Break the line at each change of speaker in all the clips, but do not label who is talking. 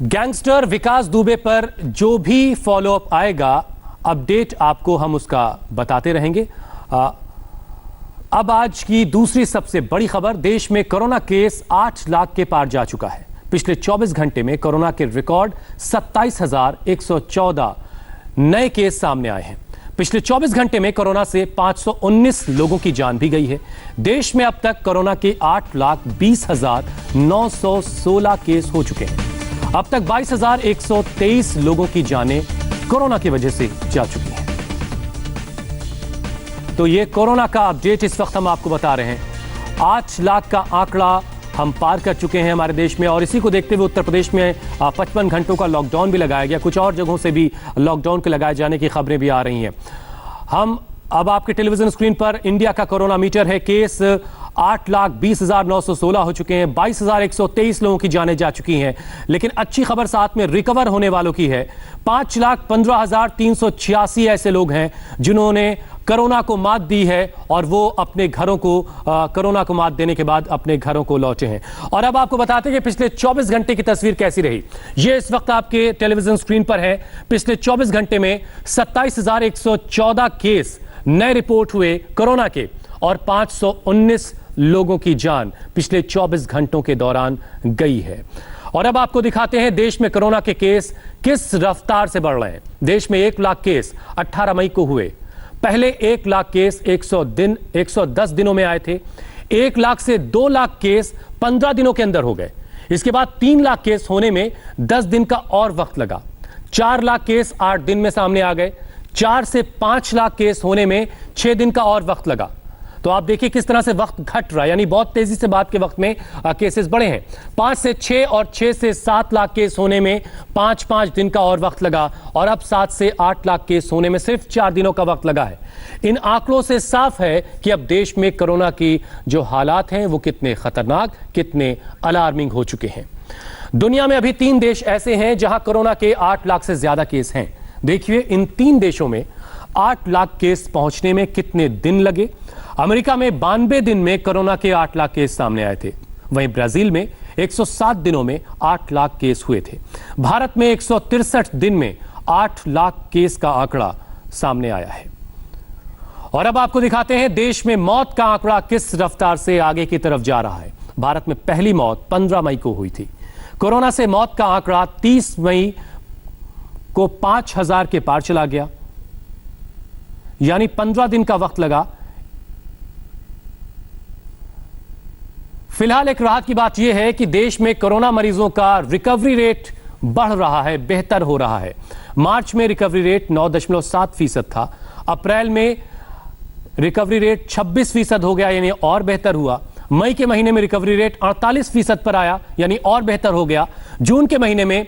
Gangster विकास दुबे पर जो भी फॉलोअप आएगा, अपडेट आपको हम उसका बताते रहेंगे। अब आज की दूसरी सबसे बड़ी खबर, देश में कोरोना केस 8 लाख के पार जा चुका है। पिछले 24 घंटे में कोरोना के रिकॉर्ड 27,114 नए केस सामने आए हैं। पिछले 24 घंटे में कोरोना से 519 लोगों की जान भी गई है। देश में अब तक कोरोना के 8,20,916 केस हो चुके हैं। अब तक 22,123 लोगों की जानें कोरोना की वजह से जा चुकी हैं। तो ये कोरोना का अपडेट इस वक्त हम आपको बता रहे हैं। 8 लाख का आंकड़ा हम पार कर चुके हैं हमारे देश में, और इसी को देखते हुए उत्तर प्रदेश में 55 घंटों का लॉकडाउन भी लगाया गया। कुछ और जगहों से भी लॉकडाउन के लगाए जाने की खबरें भी आ रही हैं। हम अब आपके टेलीविजन स्क्रीन पर इंडिया का कोरोना मीटर है। केस 8,20,916 हो चुके हैं। 22,123 लोगों की जानें जा चुकी हैं। लेकिन अच्छी खबर साथ में रिकवर होने वालों की है। 5,15,386 ऐसे लोग हैं जिन्होंने कोरोना को मात दी है और वो अपने घरों को कोरोना को मात देने के बाद अपने घरों को लौटे हैं। और अब आपको बताते हैं कि पिछले 24 घंटे की तस्वीर कैसी रही। ये इस वक्त आपके टेलीविजन स्क्रीन पर है। पिछले 24 घंटे में 27,114 केस नए रिपोर्ट हुए कोरोना के, और 519 लोगों की जान पिछले 24 घंटों के दौरान गई है। और अब आपको दिखाते हैं देश में कोरोना के केस किस रफ्तार से बढ़ रहे हैं। देश में 1 लाख केस 18 मई को हुए। पहले 1 लाख केस 110 दिनों में आए थे। 1 लाख से 2 लाख केस 15 दिनों के अंदर हो गए। इसके बाद 3 लाख केस होने में 10 दिन का और वक्त लगा। 4 लाख केस 8 दिन में सामने आ गए। 4 से 5 लाख केस होने में 6 दिन का और वक्त लगा। तो आप देखिए किस तरह से वक्त घट रहा है, यानी बहुत तेजी से बाद के वक्त में केसेस बढ़े हैं। 5 से 6 और 6 से 7 लाख केस होने में 5-5 दिन का और वक्त लगा, और अब 7 से 8 लाख केस होने में सिर्फ 4 दिनों का वक्त लगा है। इन आंकड़ों से साफ है कि अब देश में कोरोना की जो हालात हैं वो कितने खतरनाक, कितने अलार्मिंग हो चुके हैं। दुनिया में अभी 3 देश ऐसे हैं जहां कोरोना के 8 लाख से ज्यादा केस हैं। देखिए इन 3 देशों में 8 लाख केस पहुंचने में कितने दिन लगे। अमेरिका में 92 दिन में कोरोना के 8 लाख केस सामने आए थे। वहीं ब्राजील में 107 दिनों में 8 लाख केस हुए थे। भारत में 163 दिन में 8 लाख केस का आंकड़ा सामने आया है। और अब आपको दिखाते हैं देश में मौत का आंकड़ा किस रफ्तार से आगे की तरफ जा रहा है। भारत में पहली मौत 15 मई को हुई थी। कोरोना से मौत का आंकड़ा 30 मई को 5,000 के पार चला गया, यानी 15 दिन का वक्त लगा। फिलहाल एक राहत की बात यह है कि देश में कोरोना मरीजों का रिकवरी रेट बढ़ रहा है, बेहतर हो रहा है। मार्च में रिकवरी रेट 9.7% था। अप्रैल में रिकवरी रेट 26% हो गया, यानी और बेहतर हुआ। मई के महीने में रिकवरी रेट 48% पर आया, यानी और बेहतर हो गया। जून के महीने में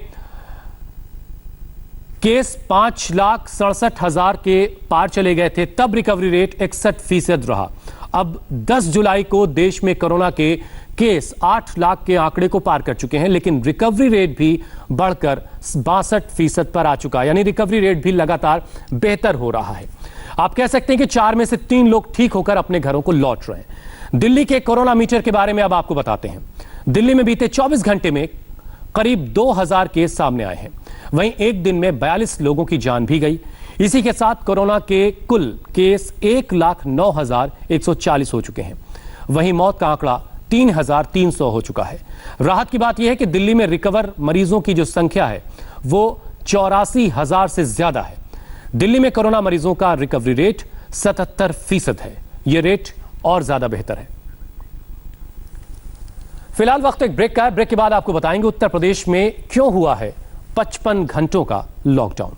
केस 5,67,000 के पार चले गए थे, तब रिकवरी रेट 61% रहा। अब 10 जुलाई को देश में कोरोना के केस 8 लाख के आंकड़े को पार कर चुके हैं, लेकिन रिकवरी रेट भी बढ़कर 62% पर आ चुका है, यानी रिकवरी रेट भी लगातार बेहतर हो रहा है। आप कह सकते हैं कि 4 में से 3 लोग ठीक होकर अपने घरों को लौट रहे हैं। दिल्ली के कोरोना मीटर के बारे में अब आपको बताते हैं। दिल्ली में बीते 24 घंटे में करीब 2,000 केस सामने आए हैं। वहीं एक दिन में 42 लोगों की जान भी गई। इसी के साथ कोरोना के कुल केस 1,09,140 हो चुके हैं। वहीं मौत का आंकड़ा 3,300 हो चुका है। राहत की बात यह है कि दिल्ली में रिकवर मरीजों की जो संख्या है वो 84,000 से ज्यादा है। दिल्ली में कोरोना मरीजों का रिकवरी रेट 77% है। यह रेट और ज्यादा बेहतर है। फिलहाल वक्त एक ब्रेक का है। ब्रेक के बाद आपको बताएंगे उत्तर प्रदेश में क्यों हुआ है 55 घंटों का लॉकडाउन।